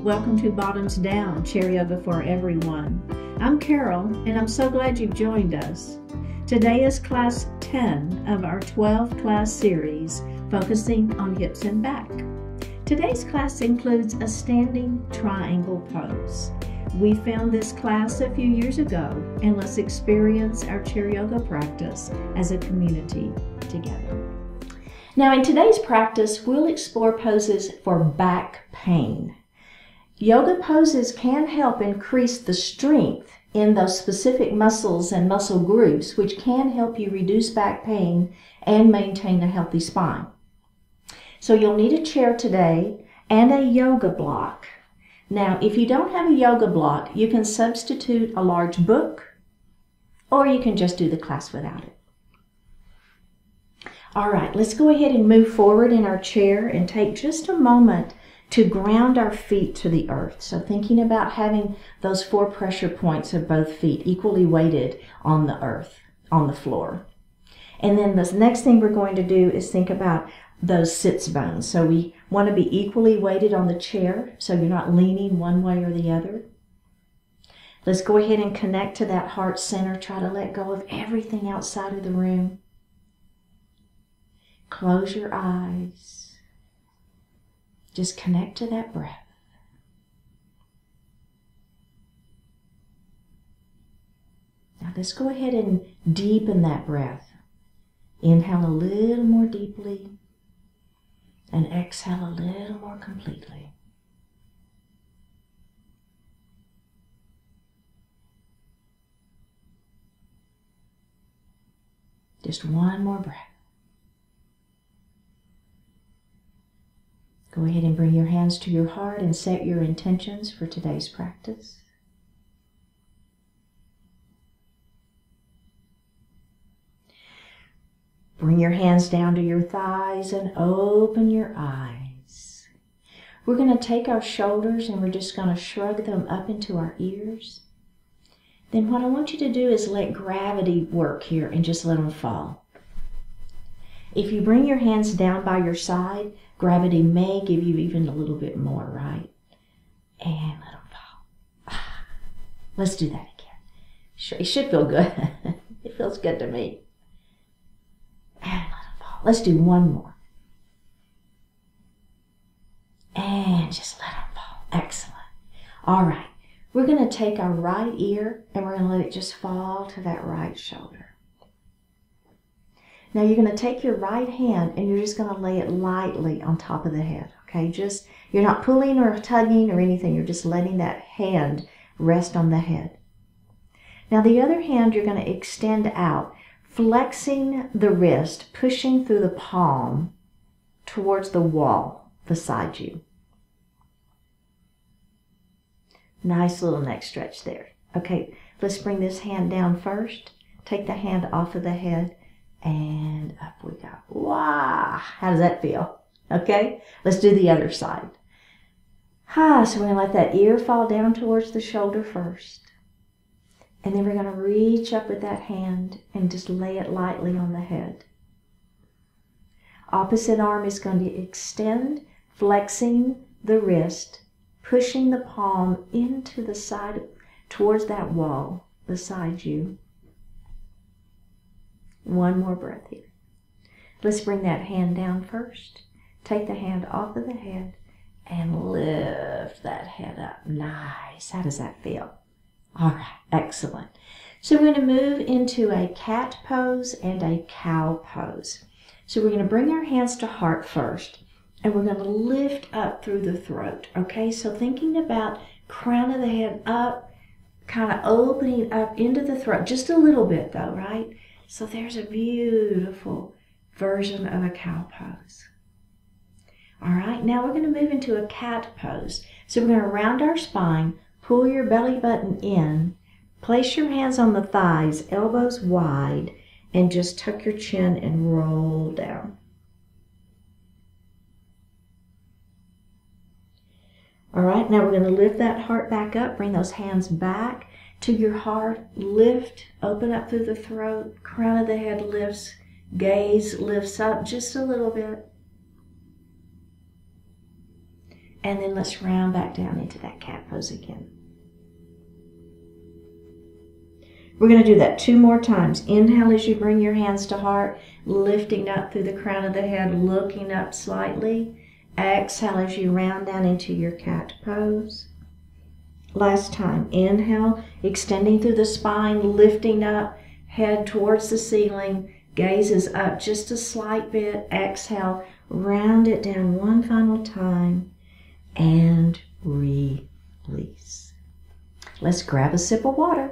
Welcome to Bottoms Down, Chair Yoga for Everyone. I'm Carol, and I'm so glad you've joined us. Today is class 10 of our 12-class series focusing on hips and back. Today's class includes a standing triangle pose. We found this class a few years ago, and let's experience our chair yoga practice as a community together. Now, in today's practice, we'll explore poses for back pain. Yoga poses can help increase the strength in those specific muscles and muscle groups, which can help you reduce back pain and maintain a healthy spine. So you'll need a chair today and a yoga block. Now, if you don't have a yoga block, you can substitute a large book, or you can just do the class without it. All right, let's go ahead and move forward in our chair and take just a moment to ground our feet to the earth. So thinking about having those 4 pressure points of both feet equally weighted on the earth, on the floor. And then the next thing we're going to do is think about those sits bones. So we want to be equally weighted on the chair, so you're not leaning one way or the other. Let's go ahead and connect to that heart center. Try to let go of everything outside of the room. Close your eyes. Just connect to that breath. Now let's go ahead and deepen that breath. Inhale a little more deeply and exhale a little more completely. Just one more breath. Go ahead and bring your hands to your heart and set your intentions for today's practice. Bring your hands down to your thighs and open your eyes. We're going to take our shoulders and we're just going to shrug them up into our ears. Then what I want you to do is let gravity work here and just let them fall. If you bring your hands down by your side, gravity may give you even a little bit more, right? And let them fall. Let's do that again. It should feel good. It feels good to me. And let them fall. Let's do one more. And just let them fall. Excellent. All right. We're going to take our right ear and we're going to let it just fall to that right shoulder. Now you're going to take your right hand and you're just going to lay it lightly on top of the head, okay? You're not pulling or tugging or anything. You're just letting that hand rest on the head. Now the other hand you're going to extend out, flexing the wrist, pushing through the palm towards the wall beside you. Nice little neck stretch there. Okay, let's bring this hand down first. Take the hand off of the head. And up we go. Wow! How does that feel? Okay, let's do the other side. So we're going to let that ear fall down towards the shoulder first. And then we're going to reach up with that hand and just lay it lightly on the head. Opposite arm is going to extend, flexing the wrist, pushing the palm into the side towards that wall beside you. One more breath here. Let's bring that hand down first. Take the hand off of the head and lift that head up. Nice. How does that feel? All right. Excellent. So we're going to move into a cat pose and a cow pose. So we're going to bring our hands to heart first and we're going to lift up through the throat. Okay. So thinking about crown of the head up, kind of opening up into the throat. Just a little bit though, right? So there's a beautiful version of a cow pose. All right, now we're going to move into a cat pose. So we're going to round our spine, pull your belly button in, place your hands on the thighs, elbows wide, and just tuck your chin and roll down. All right, now we're going to lift that heart back up, bring those hands back to your heart, lift, open up through the throat, crown of the head lifts, gaze lifts up just a little bit. And then let's round back down into that cat pose again. We're going to do that 2 more times. Inhale as you bring your hands to heart, lifting up through the crown of the head, looking up slightly. Exhale as you round down into your cat pose. Last time. Inhale, extending through the spine, lifting up, head towards the ceiling, gazes up just a slight bit. Exhale, round it down one final time, and release. Let's grab a sip of water.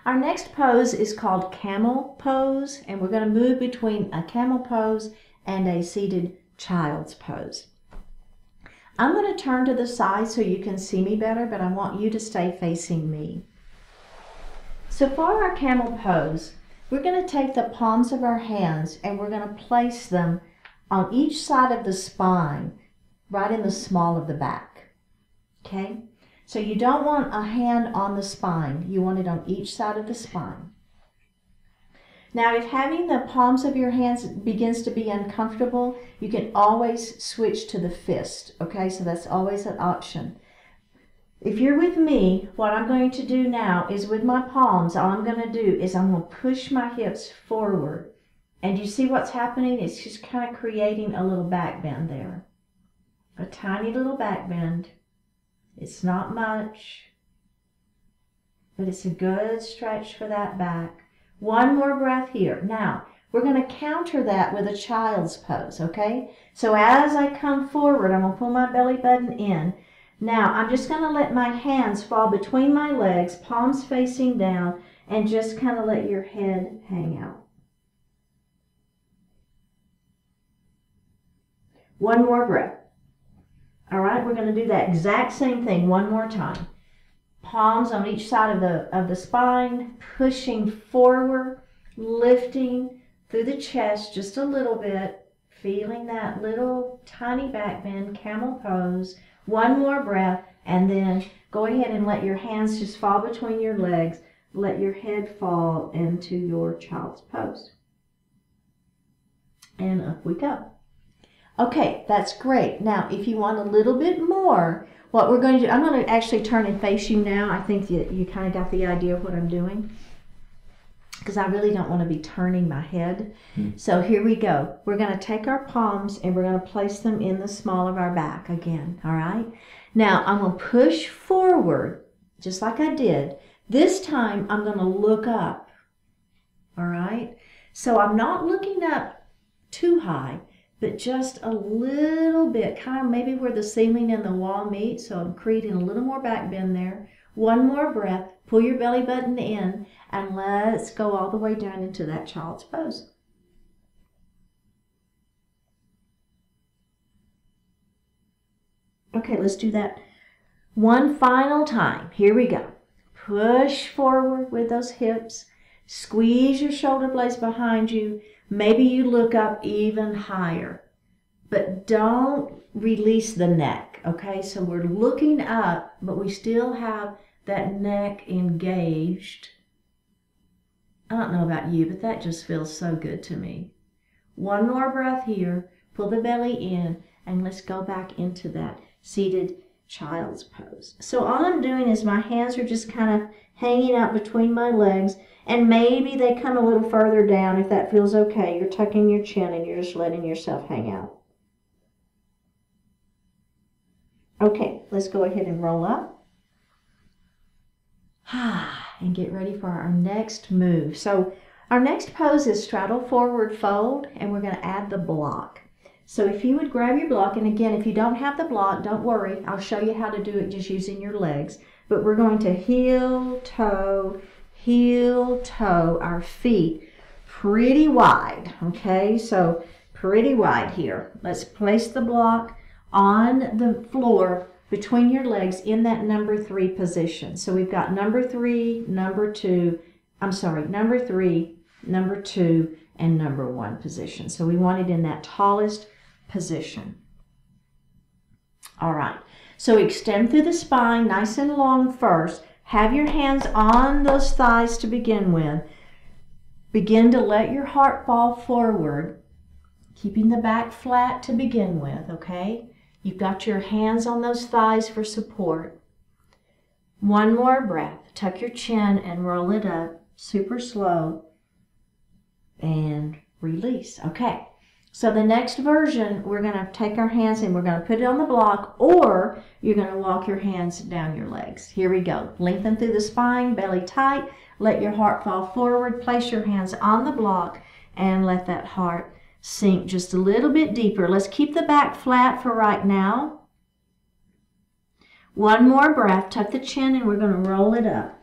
Our next pose is called camel pose, and we're going to move between a camel pose and a seated child's pose. I'm going to turn to the side so you can see me better, but I want you to stay facing me. So for our camel pose, we're going to take the palms of our hands and we're going to place them on each side of the spine, right in the small of the back. Okay? So you don't want a hand on the spine. You want it on each side of the spine. Now, if having the palms of your hands begins to be uncomfortable, you can always switch to the fist, okay? So that's always an option. If you're with me, what I'm going to do now is with my palms, all I'm going to do is I'm going to push my hips forward. And you see what's happening? It's just kind of creating a little back bend there. A tiny little back bend. It's not much, but it's a good stretch for that back. One more breath here. Now, we're going to counter that with a child's pose, okay? So as I come forward, I'm going to pull my belly button in. Now, I'm just going to let my hands fall between my legs, palms facing down, and just kind of let your head hang out. One more breath. All right, we're going to do that exact same thing one more time. Palms on each side of the spine, pushing forward, lifting through the chest just a little bit, feeling that little tiny back bend, camel pose. One more breath, and then go ahead and let your hands just fall between your legs. Let your head fall into your child's pose. And up we go. Okay, that's great. Now, if you want a little bit more, what we're going to do, I'm going to actually turn and face you now. I think that you kind of got the idea of what I'm doing, because I really don't want to be turning my head. So here we go. We're going to take our palms and we're going to place them in the small of our back again, all right? Now, I'm going to push forward, just like I did. This time, I'm going to look up, all right? So I'm not looking up too high, but just a little bit, kind of maybe where the ceiling and the wall meet. So I'm creating a little more back bend there. One more breath, pull your belly button in, and let's go all the way down into that child's pose. Okay, let's do that one final time. Here we go. Push forward with those hips. Squeeze your shoulder blades behind you. Maybe you look up even higher, but don't release the neck, okay? So we're looking up, but we still have that neck engaged. I don't know about you, but that just feels so good to me. One more breath here, pull the belly in, and let's go back into that seated child's pose. So all I'm doing is my hands are just kind of hanging out between my legs, and maybe they come a little further down if that feels okay. You're tucking your chin and you're just letting yourself hang out. Okay, let's go ahead and roll up. And get ready for our next move. So our next pose is straddle forward fold, and we're going to add the block. So if you would grab your block, and again, if you don't have the block, don't worry. I'll show you how to do it just using your legs. But we're going to heel, toe, our feet pretty wide, okay? So pretty wide here. Let's place the block on the floor between your legs in that number 3 position. So we've got number 3, number 2, number 3, number 2, and number 1 position. So we want it in that tallest position. All right, so extend through the spine nice and long first. Have your hands on those thighs to begin with. Begin to let your heart fall forward, keeping the back flat to begin with, okay? You've got your hands on those thighs for support. One more breath. Tuck your chin and roll it up, super slow, and release. Okay, so the next version, we're going to take our hands and we're going to put it on the block, or you're going to walk your hands down your legs. Here we go. Lengthen through the spine, belly tight. Let your heart fall forward. Place your hands on the block and let that heart sink just a little bit deeper. Let's keep the back flat for right now. One more breath. Tuck the chin and we're going to roll it up.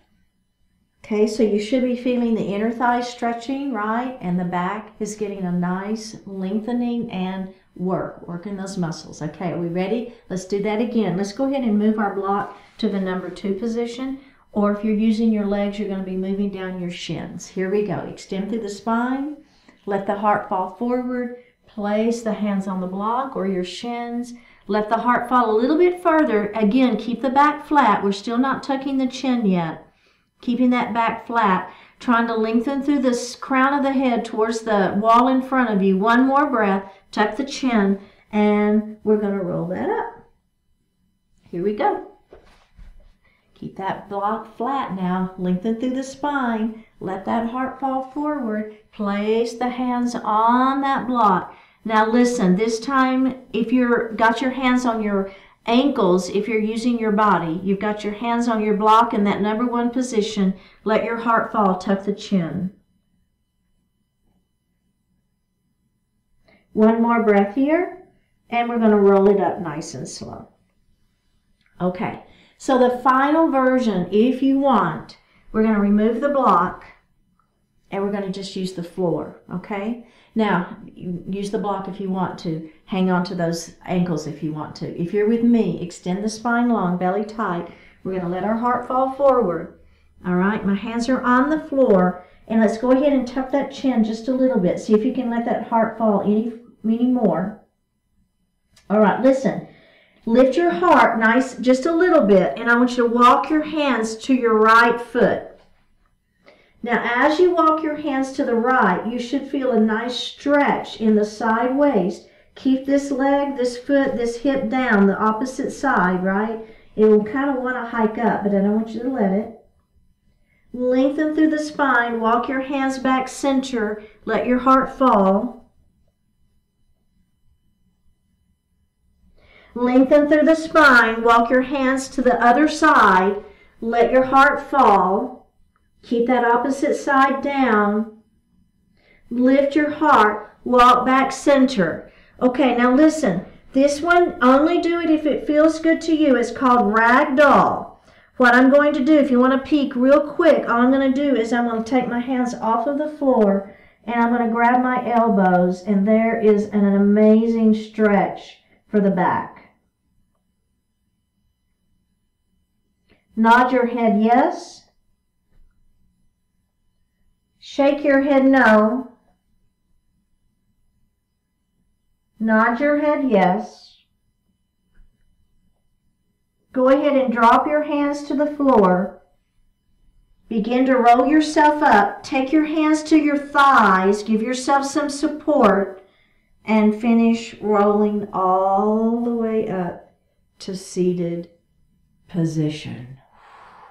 Okay, so you should be feeling the inner thighs stretching, right? And the back is getting a nice lengthening and working those muscles. Okay, are we ready? Let's do that again. Let's go ahead and move our block to the number 2 position. Or if you're using your legs, you're going to be moving down your shins. Here we go. Extend through the spine. Let the heart fall forward. Place the hands on the block or your shins. Let the heart fall a little bit further. Again, keep the back flat. We're still not tucking the chin yet. Keeping that back flat, trying to lengthen through the crown of the head towards the wall in front of you. One more breath, tuck the chin, and we're going to roll that up. Here we go. Keep that block flat now. Lengthen through the spine. Let that heart fall forward. Place the hands on that block. Now listen, this time, if you've got your hands on your ankles, if you're using your body, you've got your hands on your block in that number 1 position. Let your heart fall, tuck the chin. One more breath here, and we're going to roll it up nice and slow. Okay, so the final version, if you want, we're going to remove the block, and we're going to just use the floor, okay? Now, you use the block if you want to. Hang on to those ankles if you want to. If you're with me, extend the spine long, belly tight. We're going to let our heart fall forward. All right, my hands are on the floor. And let's go ahead and tuck that chin just a little bit. See if you can let that heart fall any more. All right, listen. Lift your heart nice, just a little bit. And I want you to walk your hands to your right foot. Now, as you walk your hands to the right, you should feel a nice stretch in the side waist. Keep this leg, this foot, this hip down, the opposite side, right? It will kind of want to hike up, but I don't want you to let it. Lengthen through the spine. Walk your hands back center. Let your heart fall. Lengthen through the spine. Walk your hands to the other side. Let your heart fall. Keep that opposite side down. Lift your heart. Walk back center. Okay, now listen. This one, only do it if it feels good to you. It's called ragdoll. What I'm going to do, if you want to peek real quick, all I'm going to do is I'm going to take my hands off of the floor and I'm going to grab my elbows, and there is an amazing stretch for the back. Nod your head yes. Shake your head no. Nod your head yes. Go ahead and drop your hands to the floor. Begin to roll yourself up. Take your hands to your thighs. Give yourself some support. And finish rolling all the way up to seated position.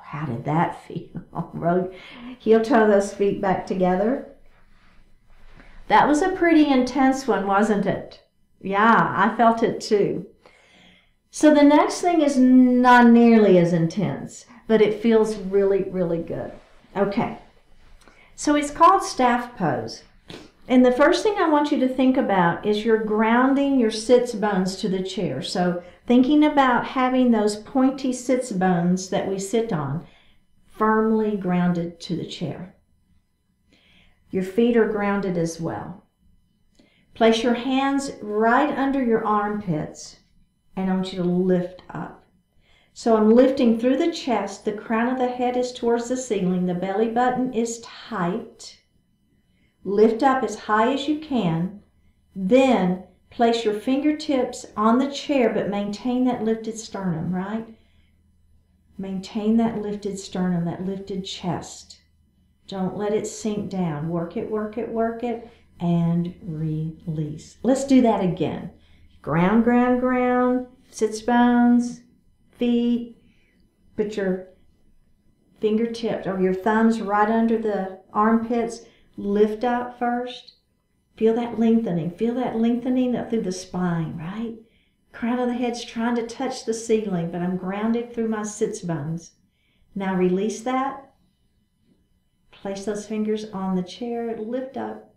How did that feel? Roll, heel toe those feet back together. That was a pretty intense one, wasn't it? Yeah, I felt it too. So the next thing is not nearly as intense, but it feels really, really good. Okay, so it's called staff pose. And the first thing I want you to think about is you're grounding your sits bones to the chair. So thinking about having those pointy sits bones that we sit on firmly grounded to the chair. Your feet are grounded as well. Place your hands right under your armpits, and I want you to lift up. So I'm lifting through the chest. The crown of the head is towards the ceiling. The belly button is tight. Lift up as high as you can. Then place your fingertips on the chair, but maintain that lifted sternum, right? Maintain that lifted sternum, that lifted chest. Don't let it sink down. Work it, work it, work it, and release. Let's do that again. Ground, ground, ground. Sits bones, feet. Put your fingertips or your thumbs right under the armpits. Lift up first. Feel that lengthening. Feel that lengthening up through the spine, right? Crown of the head's trying to touch the ceiling, but I'm grounded through my sits bones. Now release that. Place those fingers on the chair. Lift up.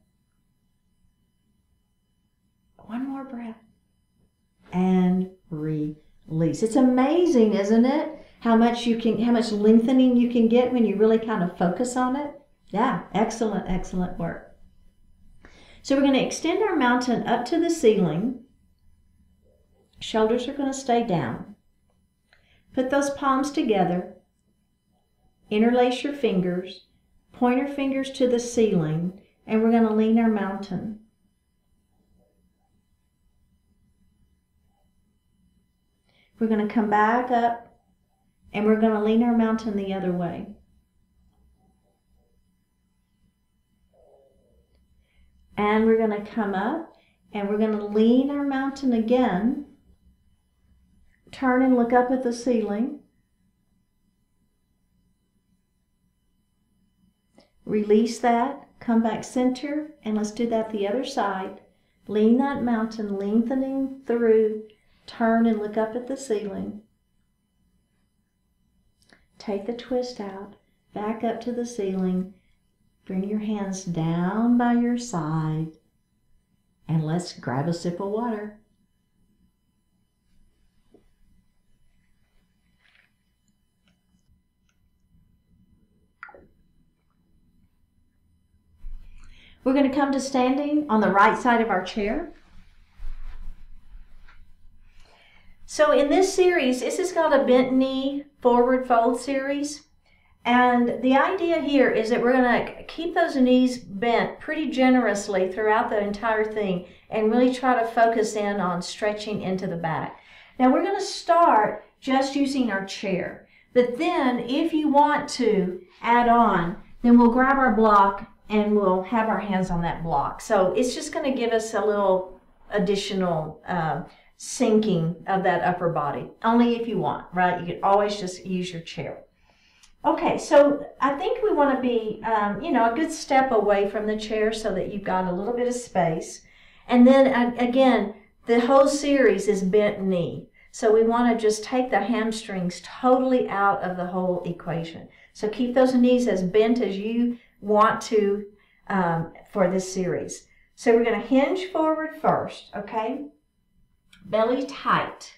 One more breath. And release. It's amazing, isn't it? How much lengthening you can get when you really kind of focus on it. Yeah, excellent, excellent work. So we're going to extend our mountain up to the ceiling. Shoulders are going to stay down. Put those palms together. Interlace your fingers. Pointer fingers to the ceiling. And we're going to lean our mountain. We're going to come back up. And we're going to lean our mountain the other way. And we're going to come up. And we're going to lean our mountain again. Turn and look up at the ceiling. Release that. Come back center. And let's do that the other side. Lean that mountain, lengthening through. Turn and look up at the ceiling. Take the twist out. Back up to the ceiling. Bring your hands down by your side. And let's grab a sip of water. We're going to come to standing on the right side of our chair. So in this series, this is called a bent knee forward fold series. And the idea here is that we're going to keep those knees bent pretty generously throughout the entire thing and really try to focus in on stretching into the back. Now we're going to start just using our chair. But then if you want to add on, then we'll grab our block and we'll have our hands on that block. So it's just going to give us a little additional sinking of that upper body. Only if you want, right? You can always just use your chair. Okay, so I think we want to be, a good step away from the chair so that you've got a little bit of space. And then again, the whole series is bent knee. So we want to just take the hamstrings totally out of the whole equation. So keep those knees as bent as you want to for this series. So we're going to hinge forward first, okay? Belly tight.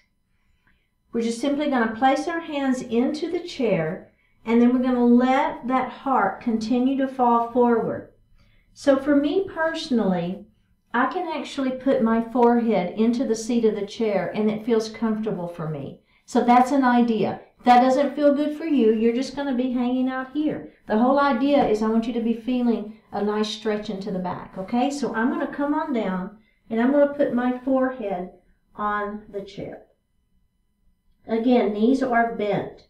We're just simply going to place our hands into the chair, and then we're going to let that heart continue to fall forward. So for me personally, I can actually put my forehead into the seat of the chair, and it feels comfortable for me. So that's an idea. If that doesn't feel good for you, you're just going to be hanging out here. The whole idea is I want you to be feeling a nice stretch into the back, okay? So I'm going to come on down, and I'm going to put my forehead on the chair. Again, knees are bent.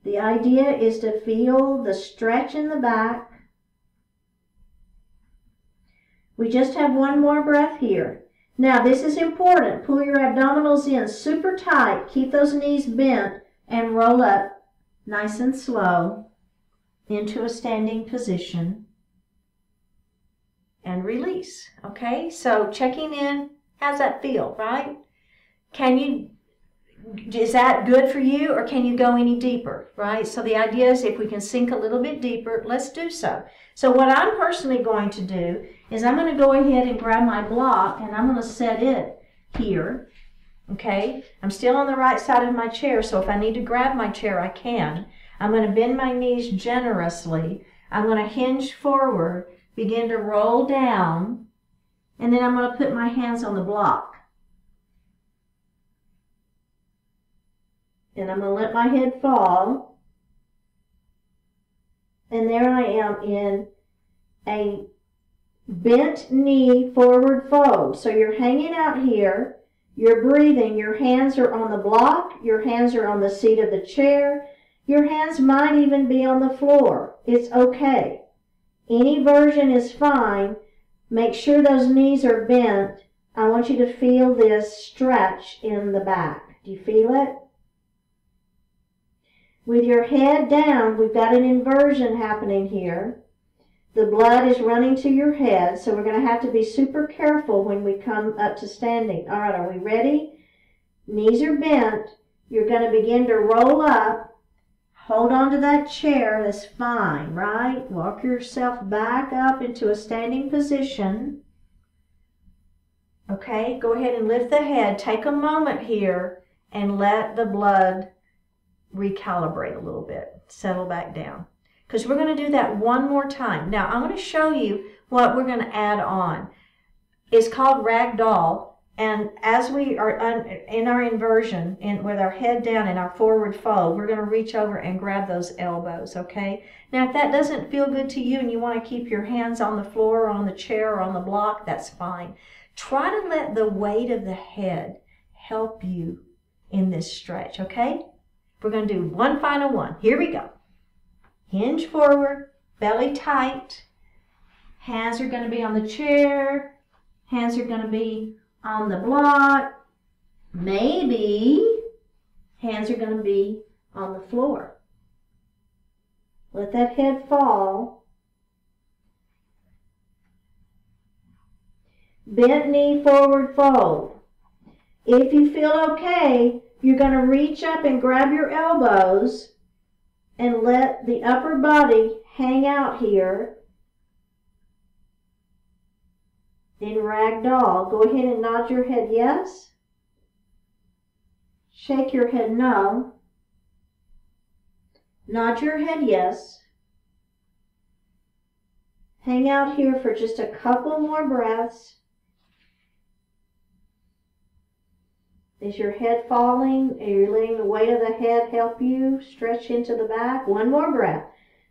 The idea is to feel the stretch in the back. We just have one more breath here. Now, this is important. Pull your abdominals in super tight. Keep those knees bent and roll up nice and slow into a standing position and release. Okay, so checking in, how's that feel, right? Is that good for you, or can you go any deeper, right? So the idea is if we can sink a little bit deeper, let's do so. So what I'm personally going to do is I'm going to go ahead and grab my block, and I'm going to set it here, okay? I'm still on the right side of my chair, so if I need to grab my chair, I can. I'm going to bend my knees generously. I'm going to hinge forward, begin to roll down, and then I'm going to put my hands on the block. And I'm going to let my head fall. And there I am in a bent knee forward fold. So you're hanging out here. You're breathing. Your hands are on the block. Your hands are on the seat of the chair. Your hands might even be on the floor. It's okay. Any version is fine. Make sure those knees are bent. I want you to feel this stretch in the back. Do you feel it? With your head down, we've got an inversion happening here. The blood is running to your head, so we're going to have to be super careful when we come up to standing. All right, are we ready? Knees are bent. You're going to begin to roll up. Hold on to that chair. That's fine, right? Walk yourself back up into a standing position. Okay, go ahead and lift the head. Take a moment here and let the blood recalibrate a little bit. Settle back down. Because we're going to do that one more time. Now, I'm going to show you what we're going to add on. It's called ragdoll, and as we are in our inversion, with our head down in our forward fold, we're going to reach over and grab those elbows, okay? Now, if that doesn't feel good to you and you want to keep your hands on the floor or on the chair or on the block, that's fine. Try to let the weight of the head help you in this stretch, okay? We're going to do one final one. Here we go. Hinge forward, belly tight. Hands are going to be on the chair. Hands are going to be on the block. Maybe hands are going to be on the floor. Let that head fall. Bent knee, forward fold. If you feel okay, you're going to reach up and grab your elbows and let the upper body hang out here in ragdoll. Go ahead and nod your head yes. Shake your head no. Nod your head yes. Hang out here for just a couple more breaths. Is your head falling? Are you letting the weight of the head help you stretch into the back? One more breath.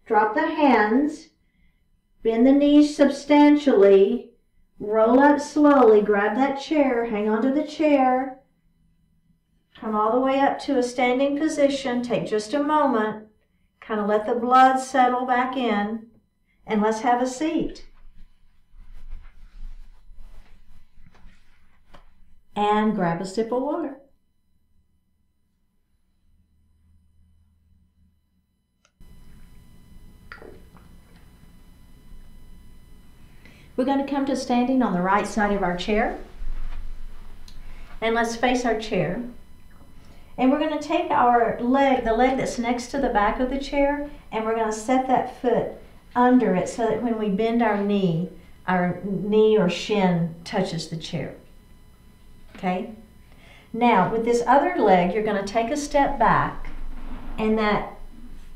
Drop the hands. Bend the knees substantially. Roll up slowly. Grab that chair. Hang on to the chair. Come all the way up to a standing position. Take just a moment. Kind of let the blood settle back in. And let's have a seat. And grab a sip of water. We're going to come to standing on the right side of our chair. And let's face our chair. And we're going to take our leg, the leg that's next to the back of the chair, and we're going to set that foot under it so that when we bend our knee or shin touches the chair. Okay? Now, with this other leg, you're going to take a step back, and that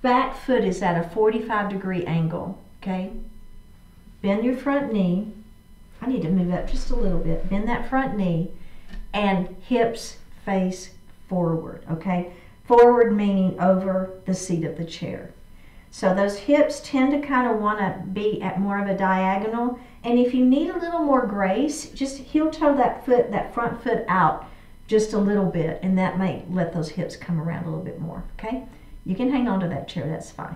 back foot is at a 45-degree angle. Okay? Bend your front knee. I need to move up just a little bit. Bend that front knee, and hips face forward. Okay? Forward meaning over the seat of the chair. So those hips tend to kind of want to be at more of a diagonal. And if you need a little more grace, just heel toe that foot, that front foot out just a little bit, and that may let those hips come around a little bit more, okay? You can hang on to that chair, that's fine.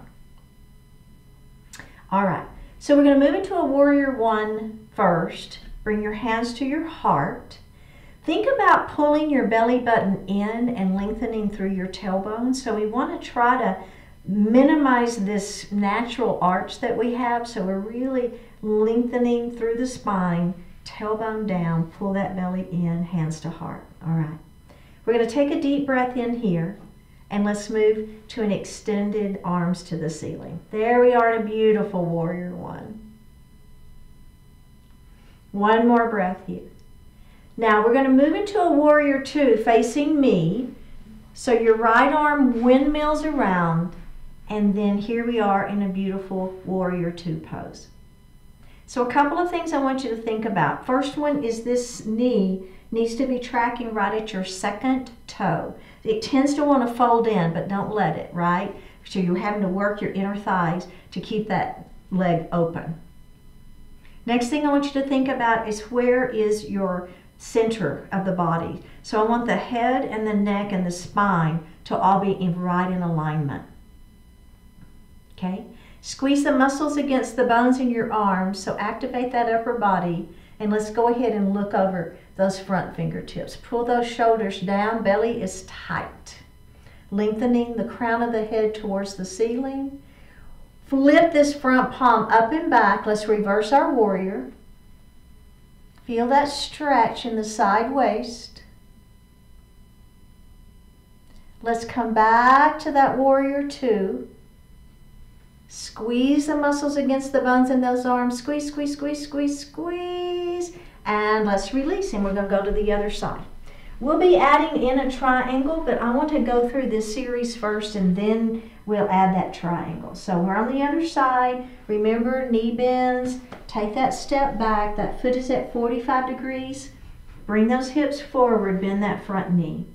All right, so we're going to move into a warrior one first. Bring your hands to your heart. Think about pulling your belly button in and lengthening through your tailbone. So we want to try to minimize this natural arch that we have, so we're really lengthening through the spine, tailbone down, pull that belly in, hands to heart. All right. We're going to take a deep breath in here, and let's move to an extended arms to the ceiling. There we are in a beautiful warrior one. One more breath here. Now we're going to move into a warrior two facing me. So your right arm windmills around, and then here we are in a beautiful warrior two pose. So a couple of things I want you to think about. First one is this knee needs to be tracking right at your second toe. It tends to want to fold in, but don't let it, right? So you're having to work your inner thighs to keep that leg open. Next thing I want you to think about is where is your center of the body. So I want the head and the neck and the spine to all be right in alignment. Okay? Squeeze the muscles against the bones in your arms, so activate that upper body. And let's go ahead and look over those front fingertips. Pull those shoulders down, belly is tight. Lengthening the crown of the head towards the ceiling. Flip this front palm up and back. Let's reverse our warrior. Feel that stretch in the side waist. Let's come back to that warrior two. Squeeze the muscles against the bones in those arms. Squeeze, squeeze, squeeze, squeeze, squeeze. And let's release. And we're going to go to the other side. We'll be adding in a triangle, but I want to go through this series first and then we'll add that triangle. So we're on the other side. Remember, knee bends. Take that step back. That foot is at 45 degrees. Bring those hips forward. Bend that front knee.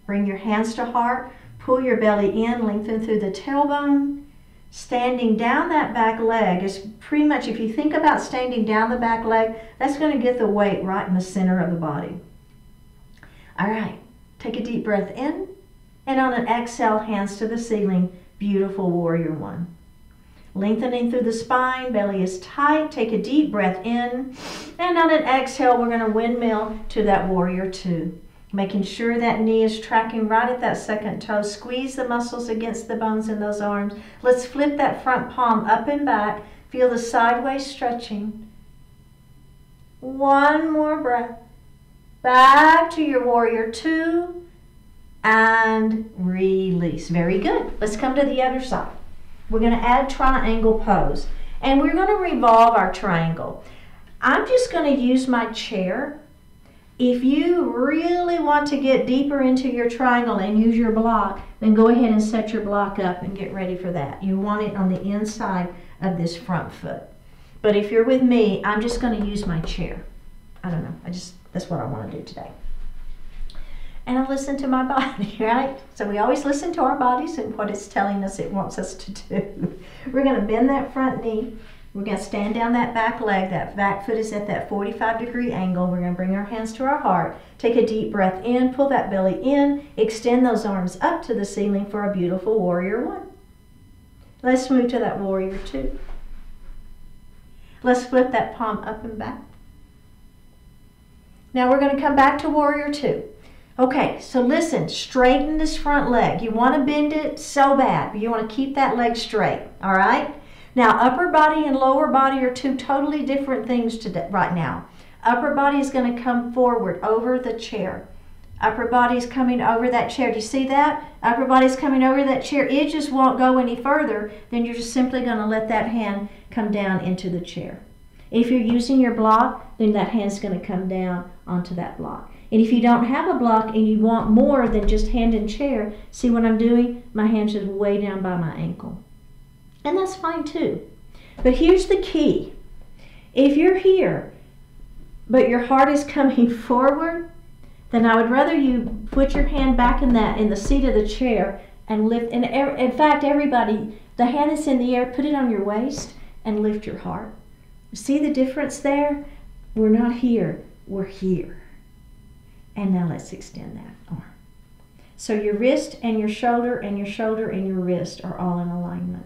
Bring your hands to heart. Pull your belly in. Lengthen through the tailbone. Standing down that back leg is pretty much, if you think about standing down the back leg, that's going to get the weight right in the center of the body. All right, take a deep breath in, and on an exhale, hands to the ceiling, beautiful warrior one. Lengthening through the spine, belly is tight, take a deep breath in, and on an exhale, we're going to windmill to that warrior two. Making sure that knee is tracking right at that second toe. Squeeze the muscles against the bones in those arms. Let's flip that front palm up and back. Feel the sideways stretching. One more breath. Back to your warrior two. And release. Very good. Let's come to the other side. We're going to add triangle pose. And we're going to revolve our triangle. I'm just going to use my chair. If you really want to get deeper into your triangle and use your block, then go ahead and set your block up and get ready for that. You want it on the inside of this front foot. But if you're with me, I'm just going to use my chair. I don't know. That's what I want to do today. And I listen to my body, right? So we always listen to our bodies and what it's telling us it wants us to do. We're going to bend that front knee. We're going to stand down that back leg. That back foot is at that 45-degree angle. We're going to bring our hands to our heart. Take a deep breath in. Pull that belly in. Extend those arms up to the ceiling for a beautiful warrior one. Let's move to that warrior two. Let's flip that palm up and back. Now we're going to come back to warrior two. Okay, so listen, straighten this front leg. You want to bend it so bad, but you want to keep that leg straight, all right? Now, upper body and lower body are two totally different things today, right now. Upper body is going to come forward over the chair. Upper body is coming over that chair. Do you see that? Upper body is coming over that chair. It just won't go any further. Then you're just simply going to let that hand come down into the chair. If you're using your block, then that hand's going to come down onto that block. And if you don't have a block and you want more than just hand and chair, see what I'm doing? My hand's just way down by my ankle. And that's fine too. But here's the key. If you're here, but your heart is coming forward, then I would rather you put your hand back in the seat of the chair and lift. And in fact, everybody, the hand that's in the air, put it on your waist and lift your heart. See the difference there? We're not here, we're here. And now let's extend that arm. So your wrist and your shoulder and your shoulder and your wrist are all in alignment.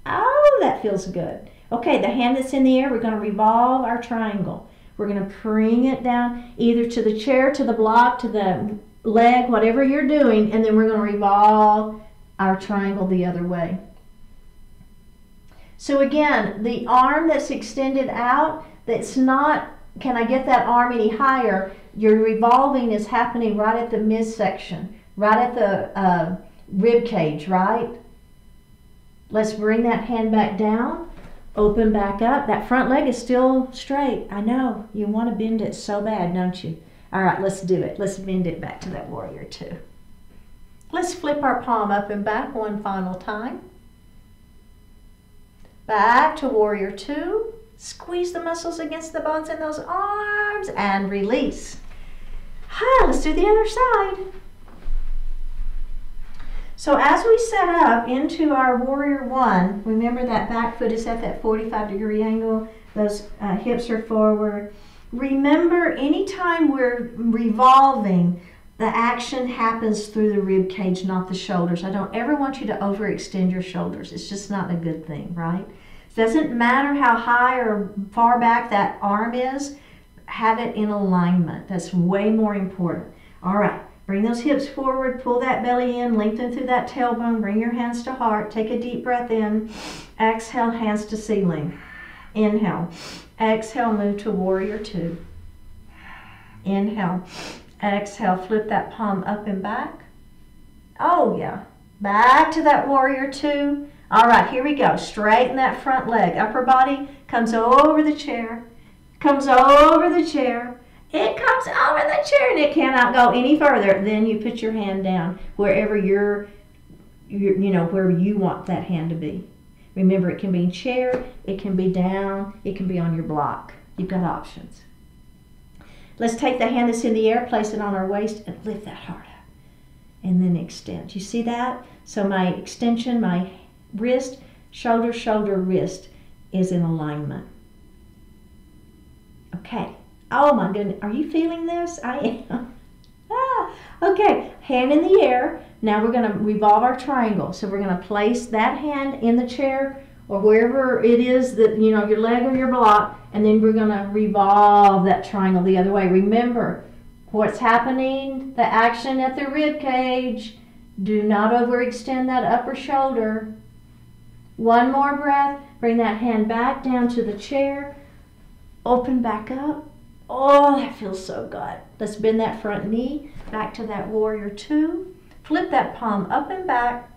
Oh, that feels good. Okay, the hand that's in the air, we're going to revolve our triangle. We're going to bring it down either to the chair, to the block, to the leg, whatever you're doing, and then we're going to revolve our triangle the other way. So again, the arm that's extended out, that's not, can I get that arm any higher? Your revolving is happening right at the midsection, right at the rib cage, right? Let's bring that hand back down, open back up. That front leg is still straight. I know, you want to bend it so bad, don't you? All right, let's do it. Let's bend it back to that warrior two. Let's flip our palm up and back one final time. Back to warrior two. Squeeze the muscles against the bones in those arms and release. Let's do the other side. So as we set up into our warrior one, remember that back foot is at that 45-degree angle. Those hips are forward. Remember, anytime we're revolving, the action happens through the rib cage, not the shoulders. I don't ever want you to overextend your shoulders. It's just not a good thing, right? It doesn't matter how high or far back that arm is, have it in alignment. That's way more important. All right, bring those hips forward, pull that belly in, lengthen through that tailbone, bring your hands to heart, take a deep breath in, exhale, hands to ceiling. Inhale, exhale, move to warrior two. Inhale, exhale, flip that palm up and back. Oh yeah, back to that warrior two. All right, here we go. Straighten that front leg. Upper body comes over the chair, comes over the chair. It comes over the chair and it cannot go any further. Then you put your hand down wherever where you want that hand to be. Remember, it can be chair, it can be down, it can be on your block. You've got options. Let's take the hand that's in the air, place it on our waist, and lift that heart up. And then extend. You see that? So my extension, my wrist, shoulder, shoulder, wrist is in alignment. Okay. Oh my goodness. Are you feeling this? I am. Okay. Hand in the air. Now we're going to revolve our triangle. So we're going to place that hand in the chair or wherever it is that, your leg or your block, and then we're going to revolve that triangle the other way. Remember what's happening, the action at the rib cage. Do not overextend that upper shoulder. One more breath. Bring that hand back down to the chair. Open back up. Oh, that feels so good. Let's bend that front knee back to that warrior two. Flip that palm up and back.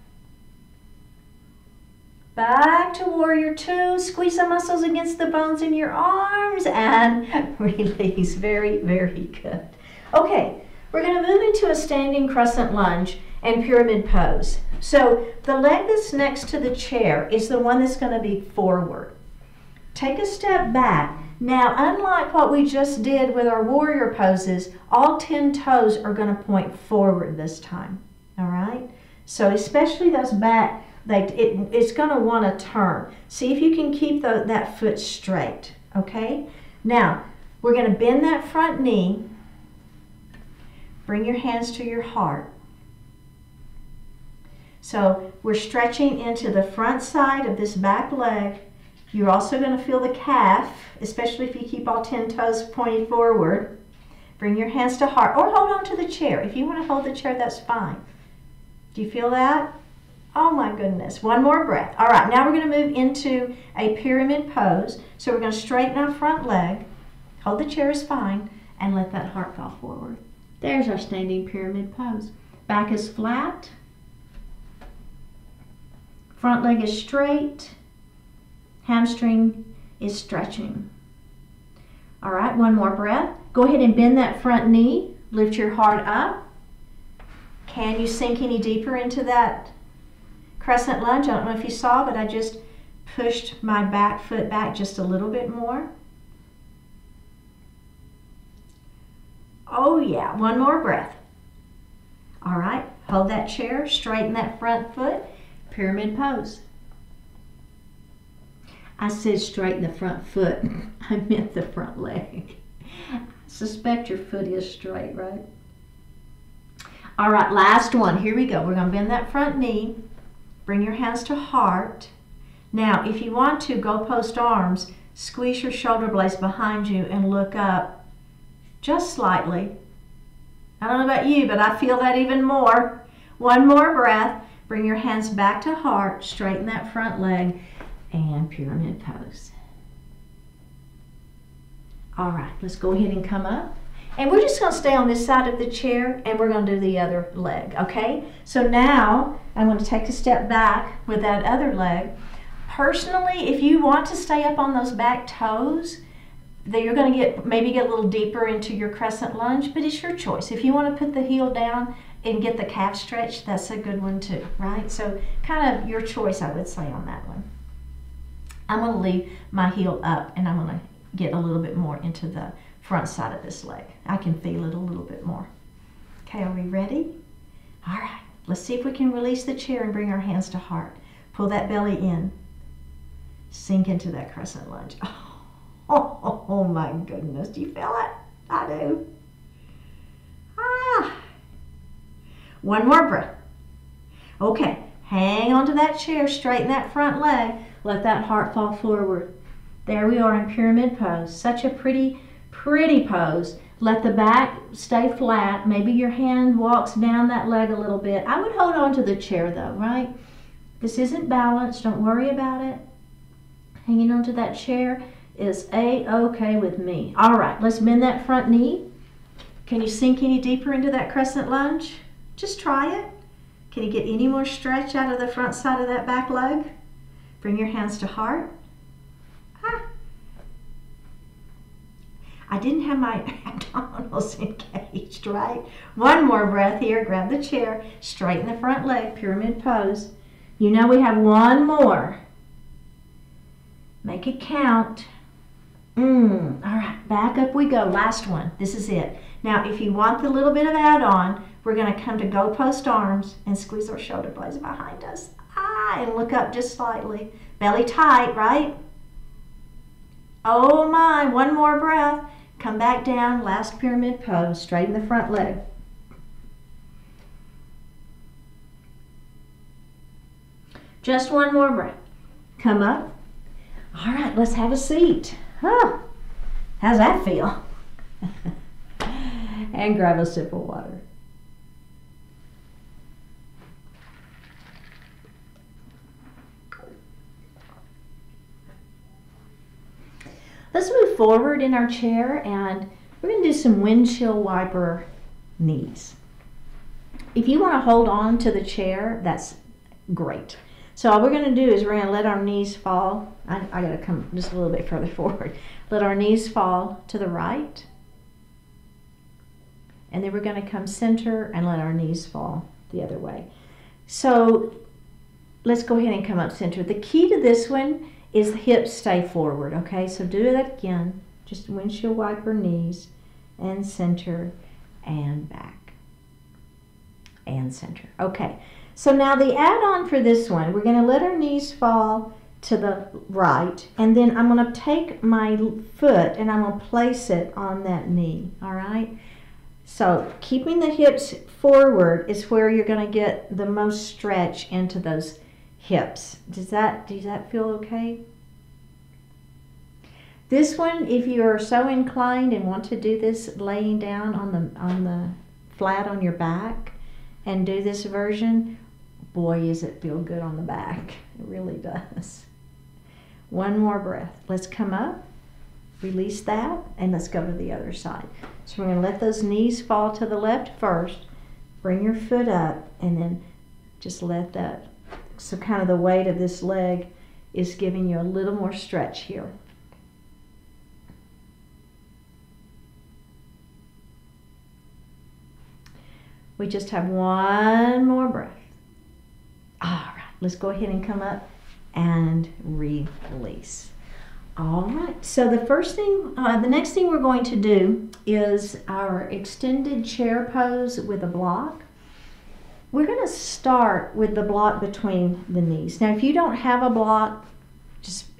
Back to warrior two. Squeeze the muscles against the bones in your arms and release. Very, very good. Okay, we're going to move into a standing crescent lunge and pyramid pose. So the leg that's next to the chair is the one that's going to be forward. Take a step back. Now, unlike what we just did with our warrior poses, all 10 toes are going to point forward this time. All right? So especially those back, it's going to want to turn. See if you can keep that foot straight. Okay? Now, we're going to bend that front knee. Bring your hands to your heart. So we're stretching into the front side of this back leg. You're also going to feel the calf, especially if you keep all 10 toes pointed forward. Bring your hands to heart or hold on to the chair. If you want to hold the chair, that's fine. Do you feel that? Oh my goodness. One more breath. All right, now we're going to move into a pyramid pose. So we're going to straighten our front leg. Hold the chair is fine and let that heart fall forward. There's our standing pyramid pose. Back is flat. Front leg is straight. Hamstring is stretching. All right, one more breath. Go ahead and bend that front knee. Lift your heart up. Can you sink any deeper into that crescent lunge? I don't know if you saw, but I just pushed my back foot back just a little bit more. Oh yeah, one more breath. All right, hold that chair, straighten that front foot, pyramid pose. I said straighten the front foot. I meant the front leg. I suspect your foot is straight, right? All right, last one. Here we go. We're going to bend that front knee. Bring your hands to heart. Now, if you want to, go post arms. Squeeze your shoulder blades behind you and look up just slightly. I don't know about you, but I feel that even more. One more breath. Bring your hands back to heart. Straighten that front leg. And pyramid pose. All right, let's go ahead and come up. And we're just going to stay on this side of the chair and we're going to do the other leg, okay? So now I'm going to take a step back with that other leg. Personally, if you want to stay up on those back toes, then you're going to maybe get a little deeper into your crescent lunge, but it's your choice. If you want to put the heel down and get the calf stretched, that's a good one too, right? So kind of your choice, I would say, on that one. I'm going to leave my heel up and I'm going to get a little bit more into the front side of this leg. I can feel it a little bit more. Okay, are we ready? All right, let's see if we can release the chair and bring our hands to heart. Pull that belly in. Sink into that crescent lunge. Oh, Oh my goodness, do you feel it? I do. Ah. One more breath. Okay, hang on to that chair, straighten that front leg, let that heart fall forward. There we are in pyramid pose. Such a pretty pose. Let the back stay flat. Maybe your hand walks down that leg a little bit. I would hold on to the chair though, right? This isn't balanced, don't worry about it. Hanging onto that chair is A-okay with me. All right, let's bend that front knee. Can you sink any deeper into that crescent lunge? Just try it. Can you get any more stretch out of the front side of that back leg? Bring your hands to heart. Ah. I didn't have my abdominals engaged, right? One more breath here. Grab the chair, straighten the front leg, pyramid pose. You know we have one more. Make it count. All right, back up we go. Last one. This is it. Now, if you want the little bit of add-on, we're going to come to goalpost arms and squeeze our shoulder blades behind us. And look up just slightly. Belly tight, right? Oh my, one more breath. Come back down, last pyramid pose. Straighten the front leg. Just one more breath. Come up. All right, let's have a seat. Huh. How's that feel? And grab a sip of water. Let's move forward in our chair and we're going to do some windshield wiper knees. If you want to hold on to the chair, that's great. So all we're going to do is we're going to let our knees fall. I got to come just a little bit further forward. Let our knees fall to the right. And then we're going to come center and let our knees fall the other way. So let's go ahead and come up center. The key to this one is the hips stay forward, okay? So do that again. Just windshield wiper knees and center and back and center. Okay, so now the add-on for this one, we're gonna let our knees fall to the right, and then I'm gonna take my foot and I'm gonna place it on that knee, all right? So keeping the hips forward is where you're gonna get the most stretch into those hips. Does that feel okay? This one, if you are so inclined and want to do this laying down on the flat on your back and do this version, boy, does it feel good on the back. It really does. One more breath. Let's come up, release that, and let's go to the other side. So we're going to let those knees fall to the left first. Bring your foot up and then just let that. So kind of the weight of this leg is giving you a little more stretch here. We just have one more breath. All right, let's go ahead and come up and release. All right, so the first thing, the next thing we're going to do is our extended chair pose with a block. We're going to start with the block between the knees. Now, if you don't have a block,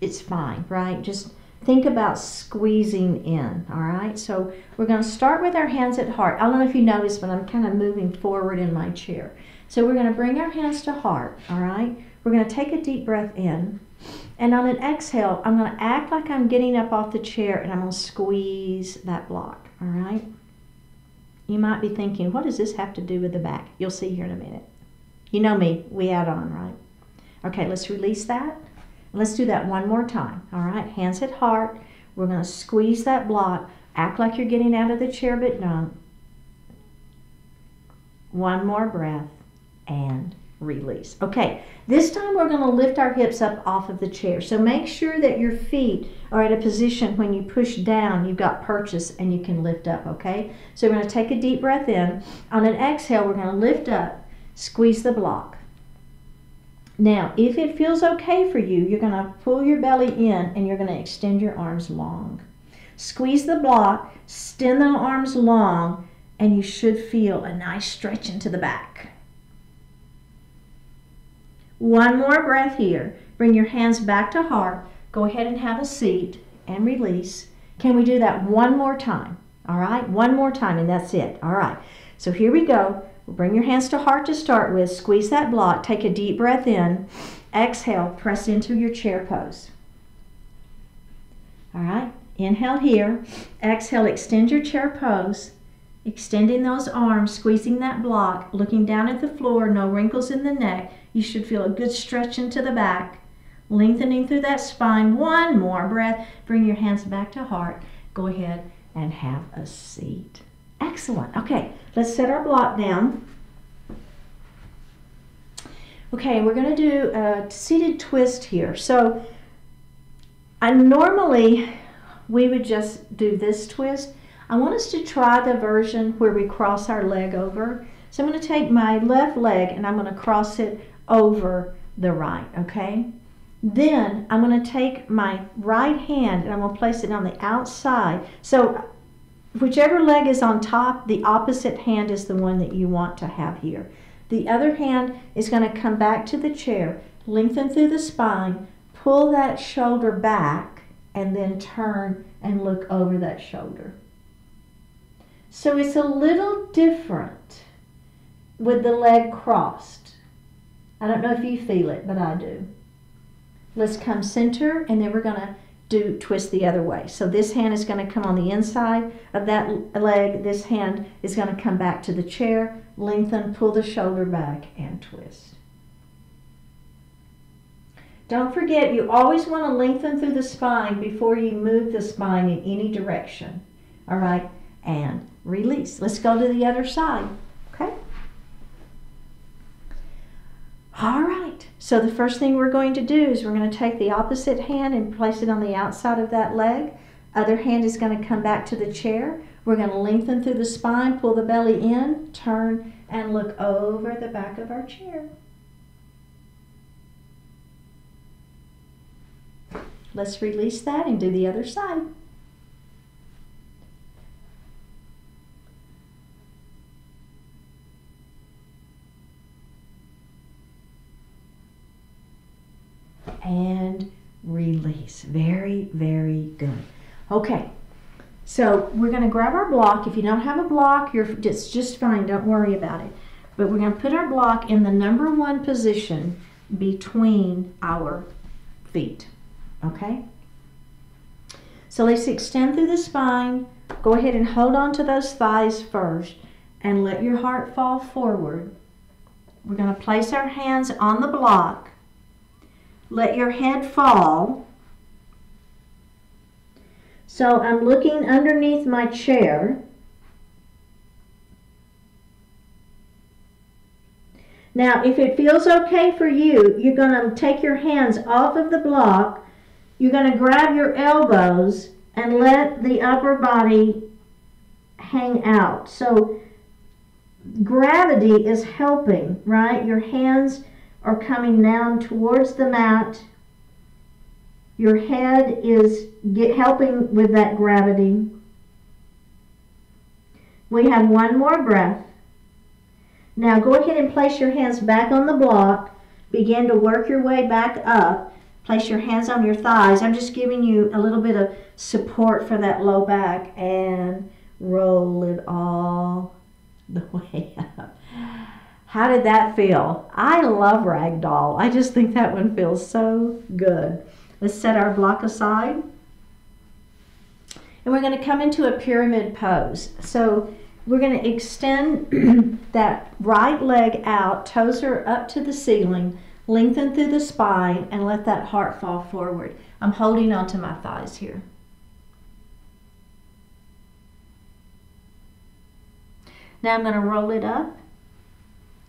it's fine, right? Just think about squeezing in, all right? So we're going to start with our hands at heart. I don't know if you noticed, but I'm kind of moving forward in my chair. So we're going to bring our hands to heart, all right? We're going to take a deep breath in. And on an exhale, I'm going to act like I'm getting up off the chair and I'm going to squeeze that block, all right? You might be thinking, what does this have to do with the back? You'll see here in a minute. You know me, we add on, right? Okay, let's release that. Let's do that one more time, all right? Hands at heart. We're going to squeeze that block. Act like you're getting out of the chair, but don't. One more breath and release. Okay, this time we're going to lift our hips up off of the chair. So make sure that your feet are at a position when you push down, you've got purchase and you can lift up, okay? So we're going to take a deep breath in. On an exhale, we're going to lift up, squeeze the block. Now, if it feels okay for you, you're going to pull your belly in and you're going to extend your arms long. Squeeze the block, extend the arms long, and you should feel a nice stretch into the back. One more breath here. Bring your hands back to heart. Go ahead and have a seat and release. Can we do that one more time? All right, one more time, and that's it. All right, so here we go. Bring your hands to heart to start with. Squeeze that block. Take a deep breath in. Exhale, press into your chair pose. All right, inhale here. Exhale, extend your chair pose. Extending those arms, squeezing that block, looking down at the floor, no wrinkles in the neck. You should feel a good stretch into the back, lengthening through that spine. One more breath. Bring your hands back to heart. Go ahead and have a seat. Excellent. Okay, let's set our block down. Okay, we're going to do a seated twist here. So normally we would just do this twist. I want us to try the version where we cross our leg over. So I'm going to take my left leg and I'm going to cross it over the right, okay? Then I'm going to take my right hand and I'm going to place it on the outside. So whichever leg is on top, the opposite hand is the one that you want to have here. The other hand is going to come back to the chair, lengthen through the spine, pull that shoulder back, and then turn and look over that shoulder. So it's a little different with the leg crossed. I don't know if you feel it, but I do. Let's come center, and then we're going to twist the other way. So this hand is going to come on the inside of that leg. This hand is going to come back to the chair, lengthen, pull the shoulder back, and twist. Don't forget, you always want to lengthen through the spine before you move the spine in any direction. All right, and release. Let's go to the other side, okay? All right, so the first thing we're going to do is we're going to take the opposite hand and place it on the outside of that leg. Other hand is going to come back to the chair. We're going to lengthen through the spine, pull the belly in, turn, and look over the back of our chair. Let's release that and do the other side. And release. Very, very good. Okay, so we're going to grab our block. If you don't have a block, it's just fine. Don't worry about it. But we're going to put our block in the #1 position between our feet. Okay? So let's extend through the spine. Go ahead and hold on to those thighs first and let your heart fall forward. We're going to place our hands on the block. Let your head fall. So I'm looking underneath my chair. Now, if it feels okay for you, you're going to take your hands off of the block. You're going to grab your elbows and let the upper body hang out. So gravity is helping, right? Your hands are coming down towards the mat. Your head is helping with that gravity. We have one more breath. Now go ahead and place your hands back on the block. Begin to work your way back up. Place your hands on your thighs. I'm just giving you a little bit of support for that low back, and roll it all the way up. How did that feel? I love ragdoll. I just think that one feels so good. Let's set our block aside. And we're going to come into a pyramid pose. So we're going to extend that right leg out, toes are up to the ceiling, lengthen through the spine, and let that heart fall forward. I'm holding onto my thighs here. Now I'm going to roll it up.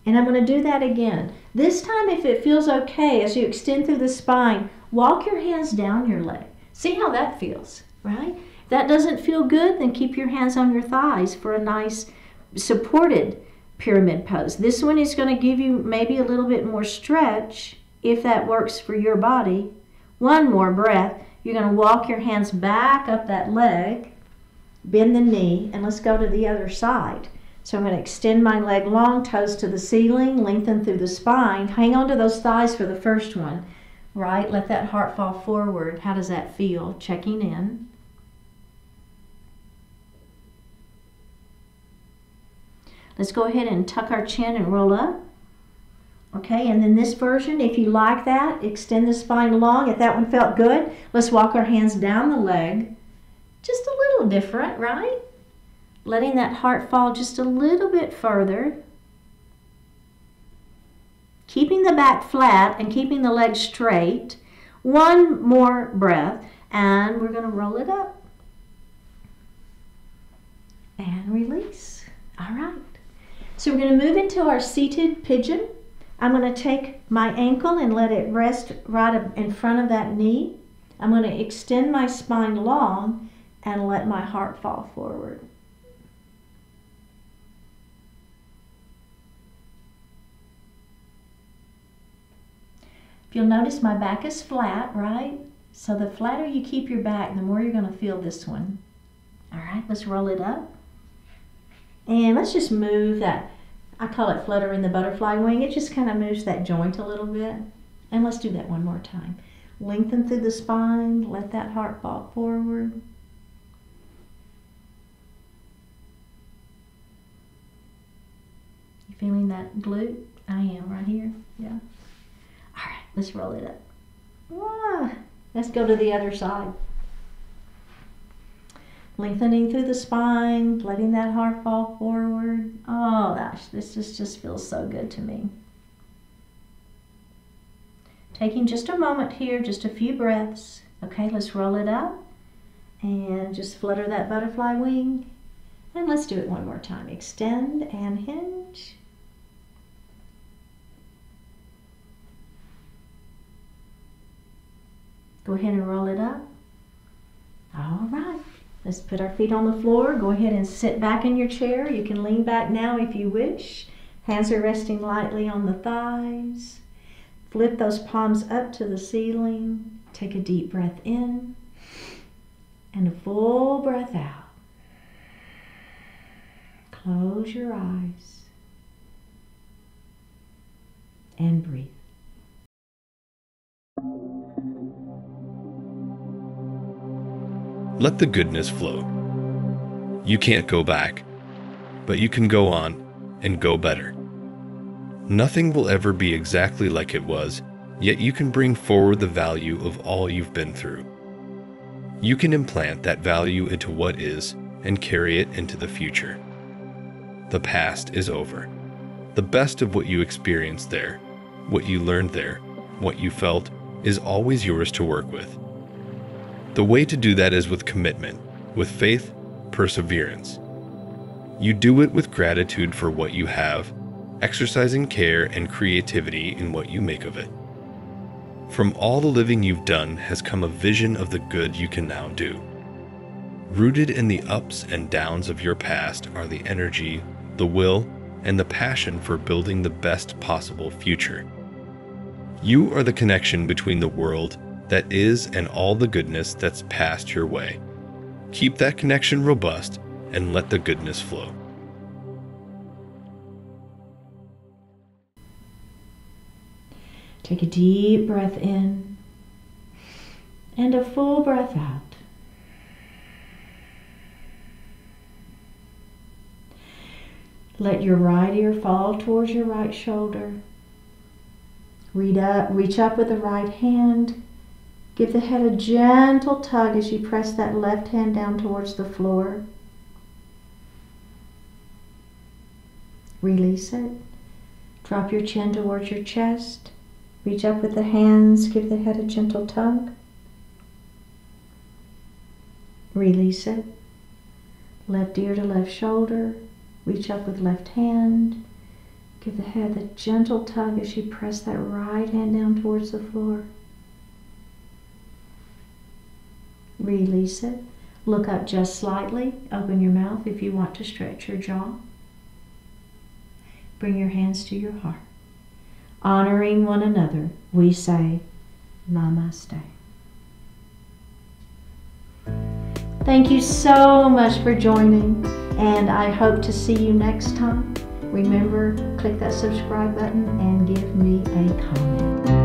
And I'm going to do that again. This time, if it feels okay, as you extend through the spine, walk your hands down your leg. See how that feels, right? If that doesn't feel good, then keep your hands on your thighs for a nice supported pyramid pose. This one is going to give you maybe a little bit more stretch if that works for your body. One more breath. You're going to walk your hands back up that leg, bend the knee, and let's go to the other side. So I'm going to extend my leg long, toes to the ceiling, lengthen through the spine. Hang on to those thighs for the first one, right? Let that heart fall forward. How does that feel? Checking in. Let's go ahead and tuck our chin and roll up. Okay, and then this version, if you like that, extend the spine long. If that one felt good, let's walk our hands down the leg. Just a little different, right? Letting that heart fall just a little bit further. Keeping the back flat and keeping the legs straight. One more breath, and we're going to roll it up. And release. All right. So we're going to move into our seated pigeon. I'm going to take my ankle and let it rest right in front of that knee. I'm going to extend my spine long and let my heart fall forward. If you'll notice, my back is flat, right? So the flatter you keep your back, the more you're going to feel this one. All right, let's roll it up. And let's just move that, I call it fluttering the butterfly wing. It just kind of moves that joint a little bit. And let's do that one more time. Lengthen through the spine, let that heart fall forward. You feeling that glute? I am right here, yeah. All right, let's roll it up. Ah, let's go to the other side. Lengthening through the spine, letting that heart fall forward. Oh gosh, this just feels so good to me. Taking just a moment here, just a few breaths. Okay, let's roll it up and just flutter that butterfly wing. And let's do it one more time. Extend and hinge. Go ahead and roll it up. All right. Let's put our feet on the floor. Go ahead and sit back in your chair. You can lean back now if you wish. Hands are resting lightly on the thighs. Flip those palms up to the ceiling. Take a deep breath in and a full breath out. Close your eyes and breathe. Let the goodness flow. You can't go back, but you can go on and go better. Nothing will ever be exactly like it was, yet you can bring forward the value of all you've been through. You can implant that value into what is and carry it into the future. The past is over. The best of what you experienced there, what you learned there, what you felt, is always yours to work with. The way to do that is with commitment, with faith, perseverance. You do it with gratitude for what you have, exercising care and creativity in what you make of it. From all the living you've done has come a vision of the good you can now do. Rooted in the ups and downs of your past are the energy, the will, and the passion for building the best possible future. You are the connection between the world that is and all the goodness that's passed your way. Keep that connection robust and let the goodness flow. Take a deep breath in and a full breath out. Let your right ear fall towards your right shoulder. Reach up with the right hand. Give the head a gentle tug as you press that left hand down towards the floor. Release it. Drop your chin towards your chest. Reach up with the hands. Give the head a gentle tug. Release it. Left ear to left shoulder. Reach up with left hand. Give the head a gentle tug as you press that right hand down towards the floor. Release it. Look up just slightly. Open your mouth if you want to stretch your jaw. Bring your hands to your heart. Honoring one another, we say Namaste. Thank you so much for joining, and I hope to see you next time. Remember, click that subscribe button and give me a comment.